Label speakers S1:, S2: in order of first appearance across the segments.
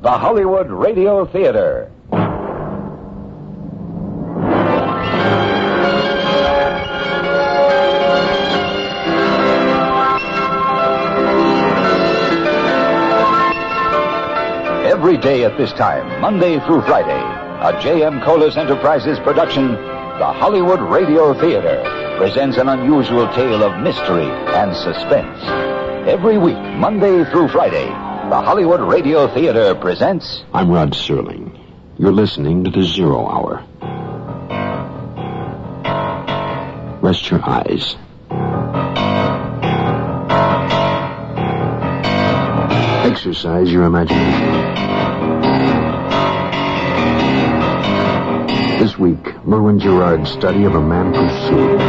S1: the Hollywood Radio Theater. Every day at this time, Monday through Friday, a J.M. Kholos Enterprises production, the Hollywood Radio Theater presents an unusual tale of mystery and suspense. Every week, Monday through Friday, the Hollywood Radio Theater presents...
S2: I'm Rod Serling. You're listening to the 0 Hour. Rest your eyes. Exercise your imagination. This week, Merwin Gerard's study of a man pursued.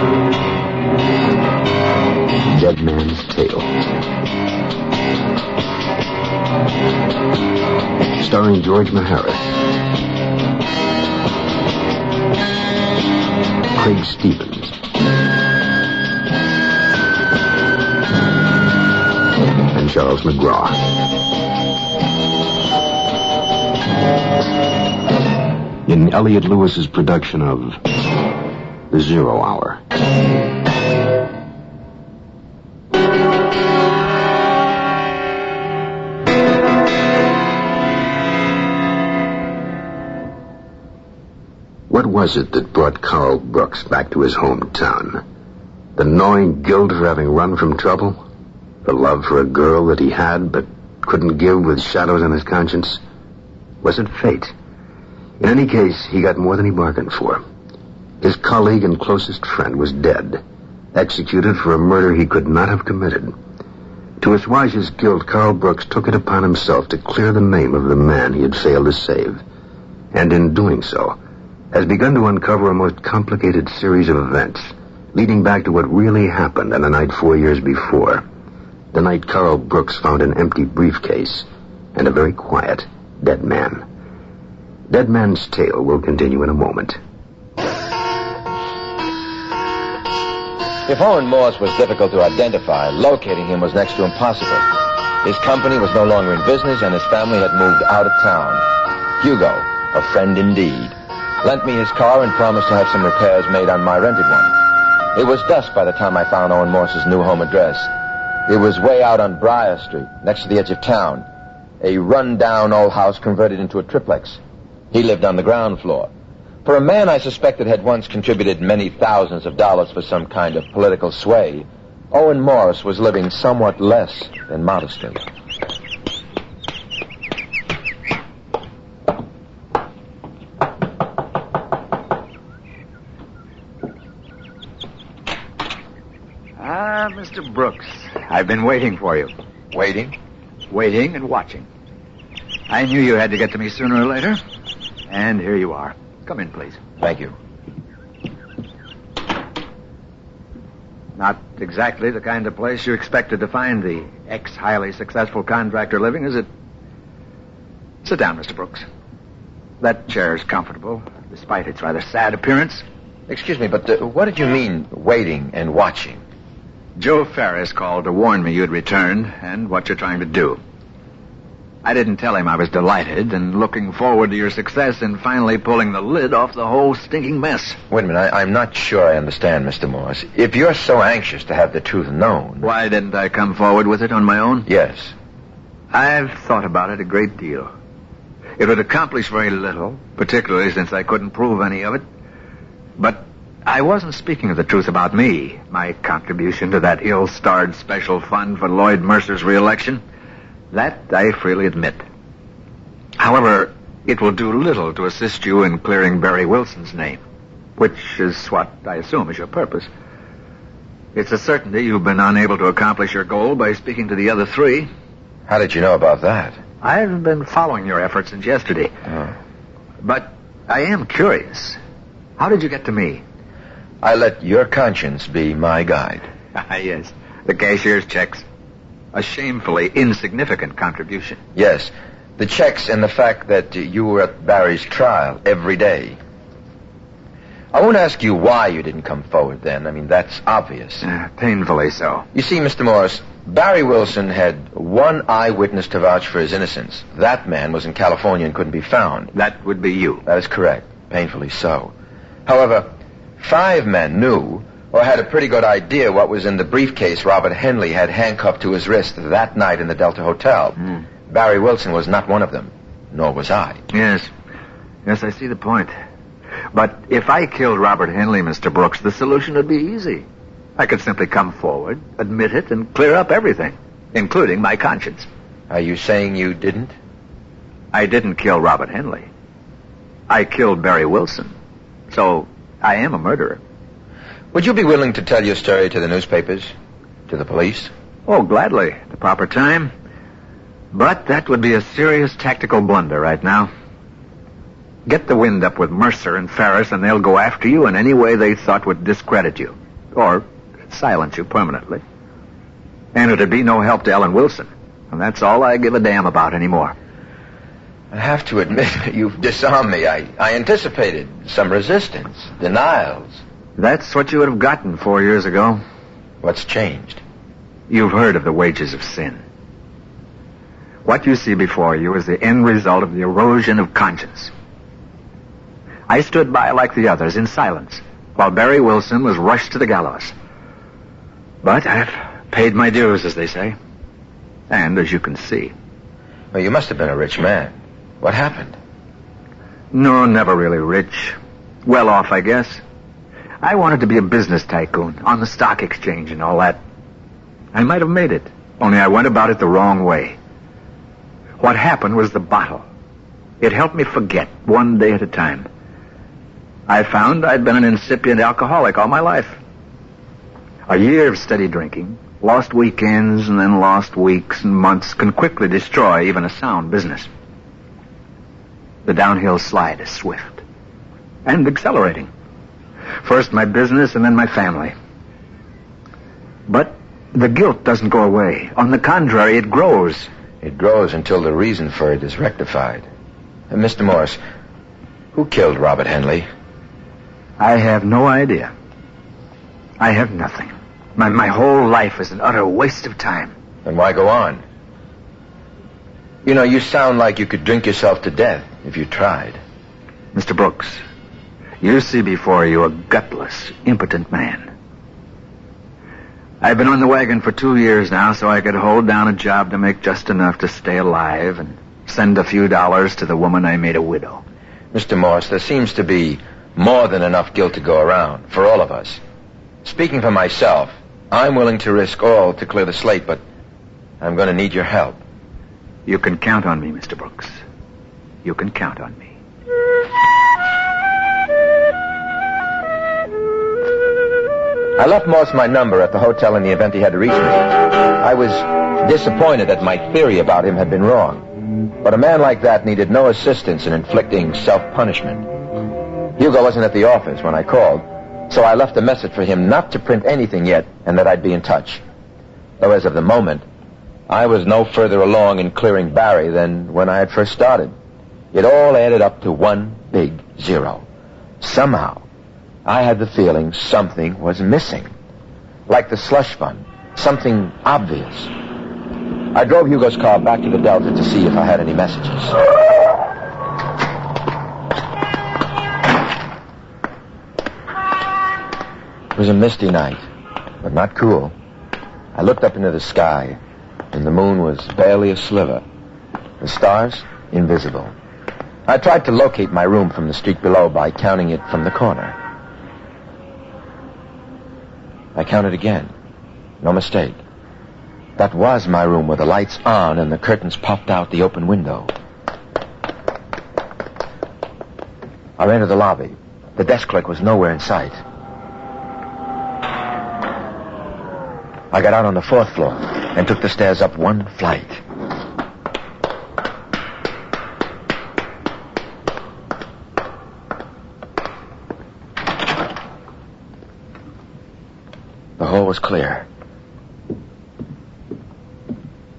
S2: Dead Man's Tale. Starring George Maharis. Craig Stevens. And Charles McGraw. In Elliot Lewis's production of The 0 Hour. What was it that brought Carl Brooks back to his hometown? The gnawing guilt for having run from trouble? The love for a girl that he had but couldn't give with shadows on his conscience? Was it fate? In any case, he got more than he bargained for. His colleague and closest friend was dead, executed for a murder he could not have committed. To assuage his guilt, Carl Brooks took it upon himself to clear the name of the man he had failed to save. And in doing so, has begun to uncover a most complicated series of events, leading back to what really happened on a night 4 years before. The night Carl Brooks found an empty briefcase and a very quiet, dead man. Dead Man's Tale will continue in a moment.
S3: If Owen Morse was difficult to identify, locating him was next to impossible. His company was no longer in business, and his family had moved out of town. Hugo, a friend indeed, lent me his car and promised to have some repairs made on my rented one. It was dusk by the time I found Owen Morse's new home address. It was way out on Briar Street, next to the edge of town. A run-down old house converted into a triplex. He lived on the ground floor. For a man I suspected had once contributed many thousands of dollars for some kind of political sway, Owen Morse was living somewhat less than modestly.
S4: Mr. Brooks, I've been waiting for you.
S3: Waiting?
S4: Waiting and watching. I knew you had to get to me sooner or later. And here you are. Come in, please.
S3: Thank you.
S4: Not exactly the kind of place you expected to find the ex-highly successful contractor living, is it? Sit down, Mr. Brooks. That chair's comfortable, despite its rather sad appearance.
S3: Excuse me, but what did you mean, waiting and watching?
S4: Joe Ferris called to warn me you'd returned and what you're trying to do. I didn't tell him I was delighted and looking forward to your success in finally pulling the lid off the whole stinking mess.
S3: Wait a minute, I'm not sure I understand, Mr. Morse. If you're so anxious to have the truth known...
S4: Why didn't I come forward with it on my own?
S3: Yes.
S4: I've thought about it a great deal. It would accomplish very little, particularly since I couldn't prove any of it. But I wasn't speaking of the truth about me, my contribution to that ill-starred special fund for Lloyd Mercer's re-election. That I freely admit. However, it will do little to assist you in clearing Barry Wilson's name, which is what I assume is your purpose. It's a certainty you've been unable to accomplish your goal by speaking to the other three.
S3: How did you know about that?
S4: I've been following your efforts since yesterday.
S3: Oh.
S4: But I am curious. How did you get to me?
S3: I let your conscience be my guide.
S4: Yes, the cashier's checks. A shamefully insignificant contribution.
S3: Yes, the checks and the fact that you were at Barry's trial every day. I won't ask you why you didn't come forward then. I mean, that's obvious.
S4: Painfully so.
S3: You see, Mr. Morris, Barry Wilson had one eyewitness to vouch for his innocence. That man was in California and couldn't be found.
S4: That would be you.
S3: That is correct. Painfully so. However, 5 men knew or had a pretty good idea what was in the briefcase Robert Henley had handcuffed to his wrist that night in the Delta Hotel. Barry Wilson was not one of them, nor was I.
S4: Yes, I see the point. But if I killed Robert Henley, Mr. Brooks, the solution would be easy. I could simply come forward, admit it, and clear up everything, including my conscience.
S3: Are you saying you didn't?
S4: I didn't kill Robert Henley. I killed Barry Wilson. So, I am a murderer.
S3: Would you be willing to tell your story to the newspapers? To the police?
S4: Oh, gladly. At the proper time. But that would be a serious tactical blunder right now. Get the wind up with Mercer and Ferris, and they'll go after you in any way they thought would discredit you. Or silence you permanently. And it'd be no help to Ellen Wilson. And that's all I give a damn about anymore.
S3: I have to admit, you've disarmed me. I anticipated some resistance, denials.
S4: That's what you would have gotten 4 years ago.
S3: What's changed?
S4: You've heard of the wages of sin. What you see before you is the end result of the erosion of conscience. I stood by like the others in silence, while Barry Wilson was rushed to the gallows. But I've paid my dues, as they say. And as you can see.
S3: Well, you must have been a rich man. What happened?
S4: No, never really rich. Well off, I guess. I wanted to be a business tycoon, on the stock exchange and all that. I might have made it, only I went about it the wrong way. What happened was the bottle. It helped me forget, one day at a time. I found I'd been an incipient alcoholic all my life. A year of steady drinking, lost weekends and then lost weeks and months can quickly destroy even a sound business. The downhill slide is swift and accelerating. First my business and then my family. But the guilt doesn't go away. On the contrary, it grows.
S3: It grows until the reason for it is rectified. Mr. Morris, who killed Robert Henley?
S4: I have no idea. I have nothing. My whole life is an utter waste of time.
S3: Then why go on? You know, you sound like you could drink yourself to death if you tried.
S4: Mr. Brooks, you see before you a gutless, impotent man. I've been on the wagon for 2 years now, so I could hold down a job to make just enough to stay alive and send a few dollars to the woman I made a widow.
S3: Mr. Morris, there seems to be more than enough guilt to go around for all of us. Speaking for myself, I'm willing to risk all to clear the slate, but I'm going to need your help.
S4: You can count on me, Mr. Brooks. You can count on me.
S3: I left Morse my number at the hotel in the event he had to reach me. I was disappointed that my theory about him had been wrong. But a man like that needed no assistance in inflicting self-punishment. Hugo wasn't at the office when I called, so I left a message for him not to print anything yet and that I'd be in touch. Though as of the moment, I was no further along in clearing Barry than when I had first started. It all added up to one big zero. Somehow, I had the feeling something was missing. Like the slush fund. Something obvious. I drove Hugo's car back to the Delta to see if I had any messages. It was a misty night, but not cool. I looked up into the sky, and the moon was barely a sliver. The stars, invisible. I tried to locate my room from the street below by counting it from the corner. I counted again. No mistake. That was my room with the lights on and the curtains puffed out the open window. I ran to the lobby. The desk clerk was nowhere in sight. I got out on the 4th floor and took the stairs up one flight. The hall was clear.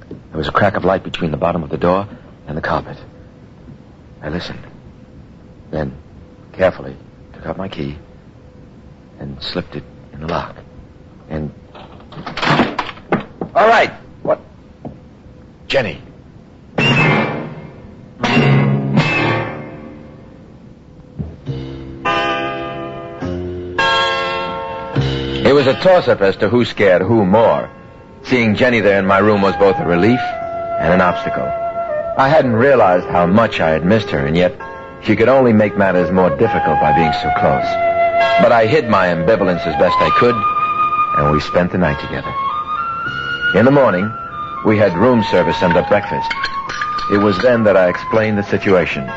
S3: There was a crack of light between the bottom of the door and the carpet. I listened. Then, carefully, took out my key and slipped it in the lock. And... All right. What? Jenny. It was a toss-up as to who scared who more. Seeing Jenny there in my room was both a relief and an obstacle. I hadn't realized how much I had missed her, and yet she could only make matters more difficult by being so close. But I hid my ambivalence as best I could, and we spent the night together. In the morning, we had room service and a breakfast. It was then that I explained the situation.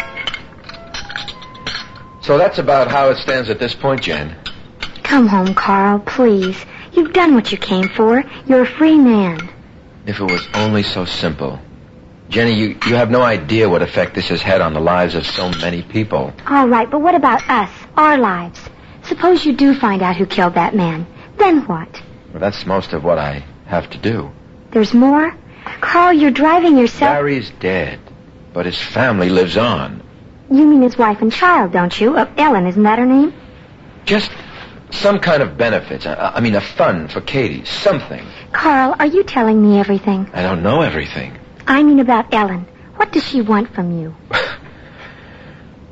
S3: So that's about how it stands at this point, Jen.
S5: Come home, Carl, please. You've done what you came for. You're a free man.
S3: If it was only so simple. Jenny, you have no idea what effect this has had on the lives of so many people.
S5: All right, but what about us, our lives? Suppose you do find out who killed that man. Then what?
S3: Well, that's most of what I have to do.
S5: There's more? Carl, you're driving yourself...
S3: Barry's dead, but his family lives on.
S5: You mean his wife and child, don't you? Ellen, isn't that her name?
S3: Just some kind of benefits. I mean, a fund for Katie. Something.
S5: Carl, are you telling me everything?
S3: I don't know everything.
S5: I mean about Ellen. What does she want from you?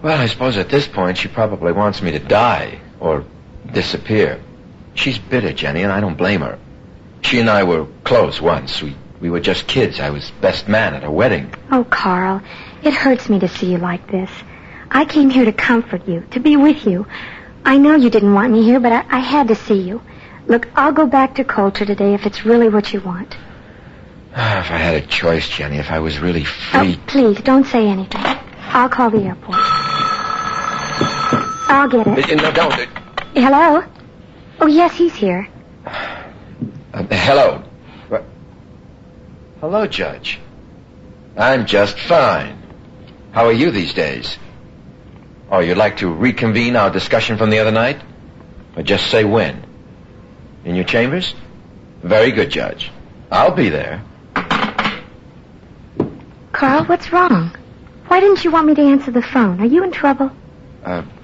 S3: Well, I suppose at this point she probably wants me to die or disappear. She's bitter, Jenny, and I don't blame her. She and I were close once. We were just kids. I was best man at her wedding.
S5: Oh, Carl, it hurts me to see you like this. I came here to comfort you, to be with you. I know you didn't want me here, but I had to see you. Look, I'll go back to Coulter today if it's really what you want.
S3: If I had a choice, Jenny, if I was really free...
S5: Oh, please, don't say anything. I'll call the airport. I'll get it.
S3: No, don't.
S5: Hello? Oh, yes, he's here.
S3: Hello. Hello, Judge. I'm just fine. How are you these days? Oh, you'd like to reconvene our discussion from the other night? Or just say when? In your chambers? Very good, Judge. I'll be there.
S5: Carl, what's wrong? Why didn't you want me to answer the phone? Are you in trouble?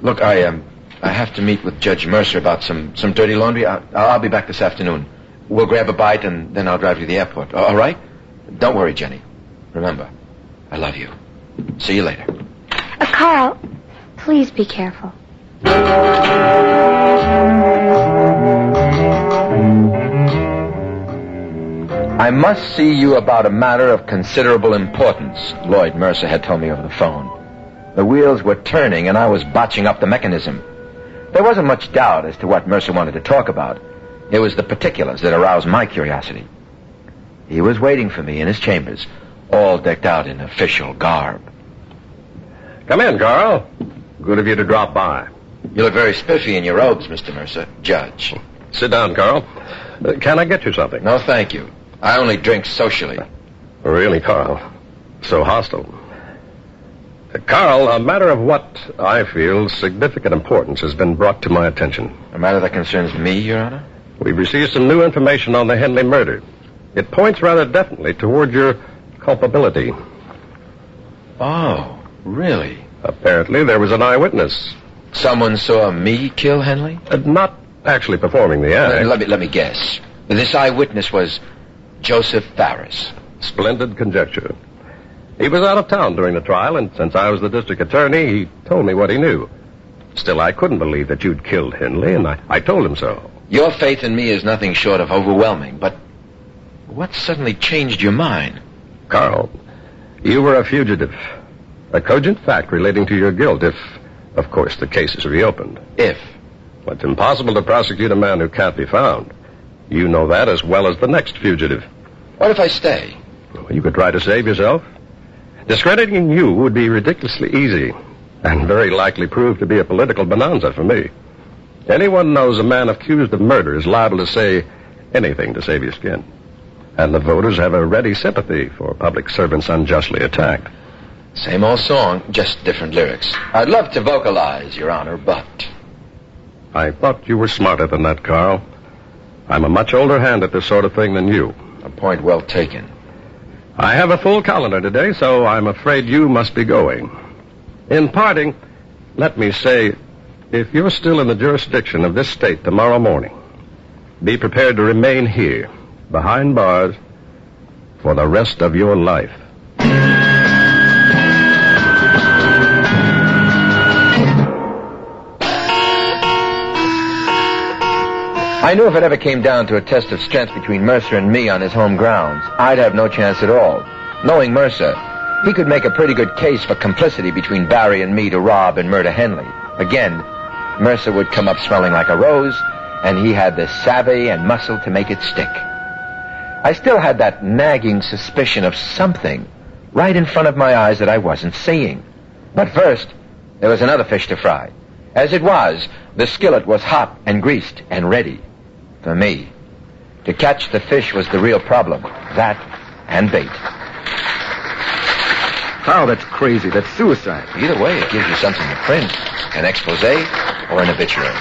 S3: Look, I have to meet with Judge Mercer about some dirty laundry. I'll be back this afternoon. We'll grab a bite, and then I'll drive you to the airport. All right? Don't worry, Jenny. Remember, I love you. See you later.
S5: Carl, please be careful.
S3: I must see you about a matter of considerable importance, Lloyd Mercer had told me over the phone. The wheels were turning, and I was botching up the mechanism. There wasn't much doubt as to what Mercer wanted to talk about. It was the particulars that aroused my curiosity. He was waiting for me in his chambers, all decked out in official garb.
S6: Come in, Carl. Good of you to drop by.
S3: You look very spiffy in your robes, Mr. Mercer. Judge.
S6: Sit down, Carl. Can I get you something?
S3: No, thank you. I only drink socially.
S6: Really, Carl? So hostile. Carl, a matter of what I feel significant importance has been brought to my attention.
S3: A matter that concerns me, Your Honor?
S6: We've received some new information on the Henley murder. It points rather definitely toward your culpability.
S3: Oh, really?
S6: Apparently, there was an eyewitness.
S3: Someone saw me kill Henley?
S6: Not actually performing the act.
S3: Let me guess. This eyewitness was Joseph Farris.
S6: Splendid conjecture. He was out of town during the trial, and since I was the district attorney, he told me what he knew. Still, I couldn't believe that you'd killed Henley, and I told him so.
S3: Your faith in me is nothing short of overwhelming, but what suddenly changed your mind?
S6: Carl, you were a fugitive. A cogent fact relating to your guilt if, of course, the case is reopened.
S3: If?
S6: Well, it's impossible to prosecute a man who can't be found. You know that as well as the next fugitive.
S3: What if I stay?
S6: Well, you could try to save yourself. Discrediting you would be ridiculously easy, and very likely prove to be a political bonanza for me. Anyone knows a man accused of murder is liable to say anything to save your skin. And the voters have a ready sympathy for public servants unjustly attacked.
S3: Same old song, just different lyrics. I'd love to vocalize, Your Honor, but...
S6: I thought you were smarter than that, Carl. I'm a much older hand at this sort of thing than you.
S3: A point well taken.
S6: I have a full calendar today, so I'm afraid you must be going. In parting, let me say If you're still in the jurisdiction of this state tomorrow morning, be prepared to remain here, behind bars, for the rest of your life.
S3: I knew if it ever came down to a test of strength between Mercer and me on his home grounds, I'd have no chance at all. Knowing Mercer, he could make a pretty good case for complicity between Barry and me to rob and murder Henley. Again, Mercer would come up smelling like a rose, and he had the savvy and muscle to make it stick. I still had that nagging suspicion of something right in front of my eyes that I wasn't seeing. But first, there was another fish to fry. As it was, the skillet was hot and greased and ready for me. To catch the fish was the real problem. That and bait.
S4: Carl, that's crazy. That's suicide.
S3: Either way, it gives you something to print. An expose or an obituary.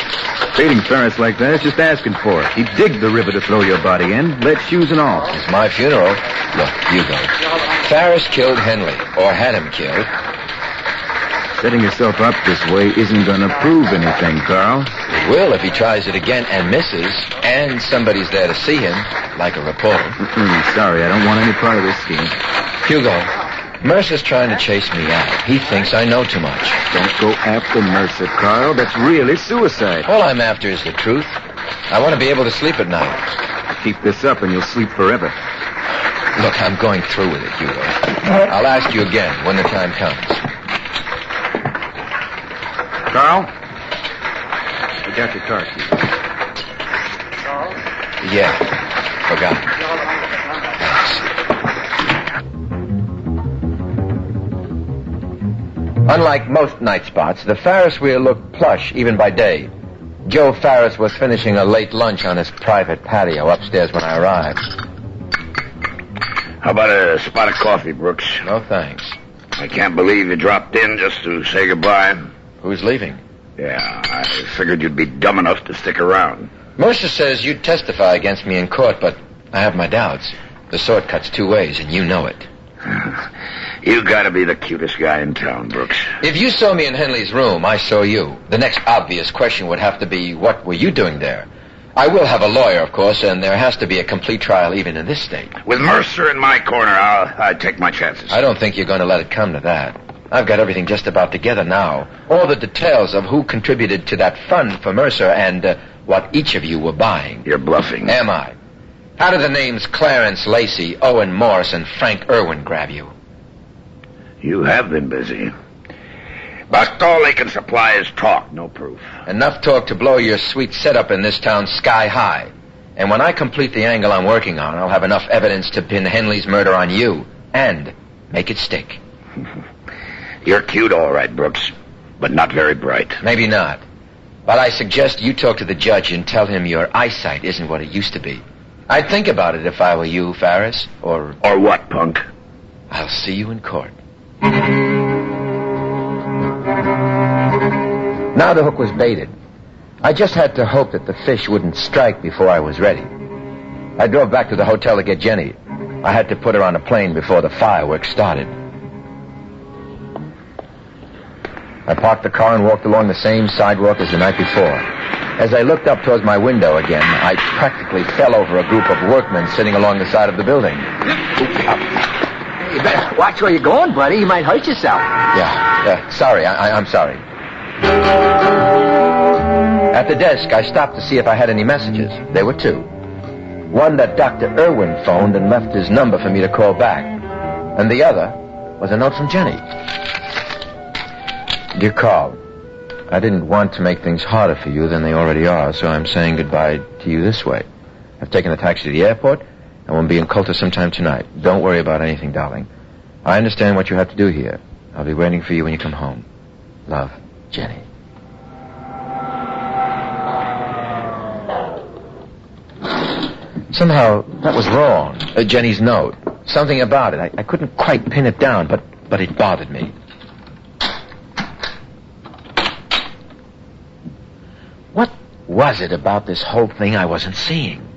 S4: Baiting Ferris like that is just asking for it. He'd dig the river to throw your body in, lead shoes and all.
S3: It's my funeral. Look, you go. Ferris killed Henley, or had him killed.
S4: Setting yourself up this way isn't going to prove anything, Carl.
S3: It will if he tries it again and misses, and somebody's there to see him, like a reporter.
S4: Sorry, I don't want any part of this scheme.
S3: Hugo, Mercer's trying to chase me out. He thinks I know too much.
S4: Don't go after Mercer, Carl. That's really suicide.
S3: All I'm after is the truth. I want to be able to sleep at night.
S4: Keep this up and you'll sleep forever.
S3: Look, I'm going through with it, Hugo. I'll ask you again when the time comes.
S4: Carl? I got your car key.
S3: Yeah, forgot. Thanks. Unlike most night spots, the Ferris wheel looked plush even by day. Joe Ferris was finishing a late lunch on his private patio upstairs when I arrived.
S7: How about a spot of coffee, Brooks?
S3: No, thanks.
S7: I can't believe you dropped in just to say goodbye.
S3: Who's leaving?
S7: Yeah, I figured you'd be dumb enough to stick around.
S3: Mercer says you'd testify against me in court, but I have my doubts. The sword cuts two ways, and you know it.
S7: You gotta be the cutest guy in town, Brooks.
S3: If you saw me in Henley's room, I saw you. The next obvious question would have to be, what were you doing there? I will have a lawyer, of course, and there has to be a complete trial even in this state.
S7: With Mercer in my corner, I'd take my chances.
S3: I don't think you're going to let it come to that. I've got everything just about together now. All the details of who contributed to that fund for Mercer and what each of you were buying.
S7: You're bluffing.
S3: Am I? How do the names Clarence Lacey, Owen Morris, and Frank Irwin grab you?
S7: You have been busy. But all they can supply is talk, no proof.
S3: Enough talk to blow your sweet setup in this town sky high. And when I complete the angle I'm working on, I'll have enough evidence to pin Henley's murder on you and make it stick.
S7: You're cute, all right, Brooks, but not very bright.
S3: Maybe not. But I suggest you talk to the judge and tell him your eyesight isn't what it used to be. I'd think about it if I were you, Ferris, or...
S7: Or what, punk?
S3: I'll see you in court. Now the hook was baited. I just had to hope that the fish wouldn't strike before I was ready. I drove back to the hotel to get Jenny. I had to put her on a plane before the fireworks started. I parked the car and walked along the same sidewalk as the night before. As I looked up towards my window again, I practically fell over a group of workmen sitting along the side of the building.
S8: You better watch where you're going, buddy. You might hurt yourself.
S3: Yeah, sorry. I'm sorry. At the desk, I stopped to see if I had any messages. There were two. One that Dr. Irwin phoned and left his number for me to call back. And the other was a note from Jenny. Dear Carl, I didn't want to make things harder for you than they already are, so I'm saying goodbye to you this way. I've taken a taxi to the airport, and we'll be in Colter sometime tonight. Don't worry about anything, darling. I understand what you have to do here. I'll be waiting for you when you come home. Love, Jenny. Somehow, that was wrong. Jenny's note. Something about it. I couldn't quite pin it down, but it bothered me. What was it about this whole thing I wasn't seeing?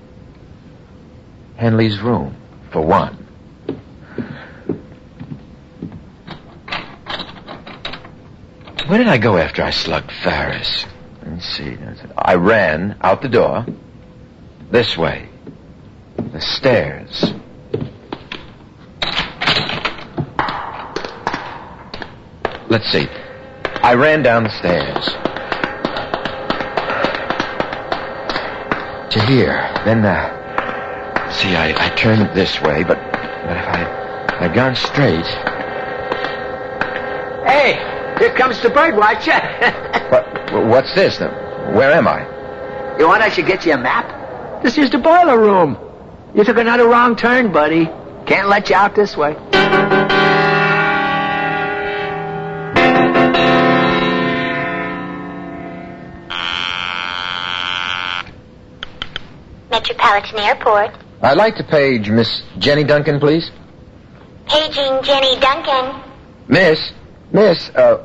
S3: Henley's room, for one. Where did I go after I slugged Ferris? Let's see. I ran out the door. This way. The stairs. Let's see. I ran down the stairs. To here. Then, see, I turned this way, but if I'd gone straight...
S8: Hey, here comes the bird watcher.
S3: What's this? Where am I?
S8: You want I should get you a map? This is the boiler room. You took another wrong turn, buddy. Can't let you out this way.
S5: Metropolitan Airport.
S3: I'd like to page Miss Jenny Duncan, please.
S5: Paging Jenny Duncan.
S3: Miss,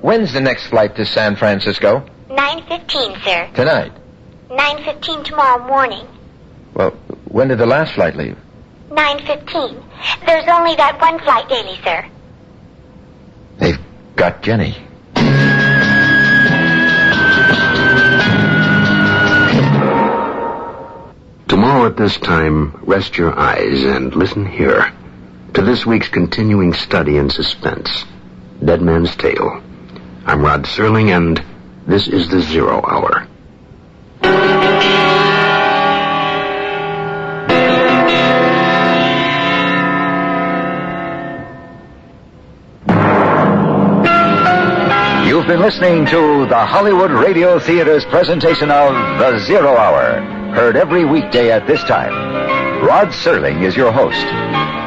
S3: when's the next flight to San Francisco?
S5: 9:15, sir.
S3: Tonight.
S5: 9:15 tomorrow morning.
S3: Well, when did the last flight leave?
S5: 9:15. There's only that one flight daily, sir.
S3: They've got Jenny.
S2: Tomorrow at this time, rest your eyes and listen here to this week's continuing study in suspense, Dead Man's Tale. I'm Rod Serling, and this is the 0 Hour.
S1: You've been listening to the Hollywood Radio Theater's presentation of The 0 Hour, heard every weekday at this time. Rod Serling is your host.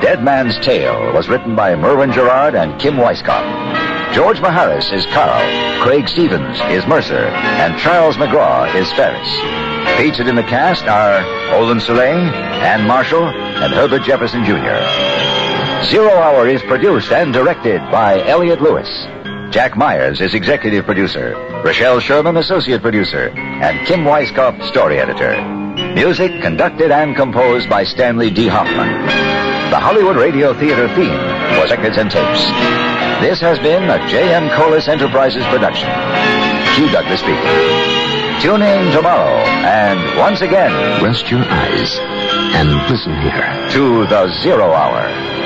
S1: Dead Man's Tale was written by Merwin Gerard and Kim Weisskopf. George Maharis is Carl, Craig Stevens is Mercer, and Charles McGraw is Ferris. Featured in the cast are Olin Soleil, Ann Marshall, and Herbert Jefferson Jr. 0 Hour is produced and directed by Elliot Lewis. Jack Myers is executive producer, Rochelle Sherman associate producer, and Kim Weisskopf story editor. Music conducted and composed by Stanley D. Hoffman. The Hollywood Radio Theater theme was Records and Tapes. This has been a J.M. Kholos Enterprises production. Hugh Douglas speaking. Tune in tomorrow, and once again,
S2: Rest your eyes and listen here
S1: to the 0 Hour.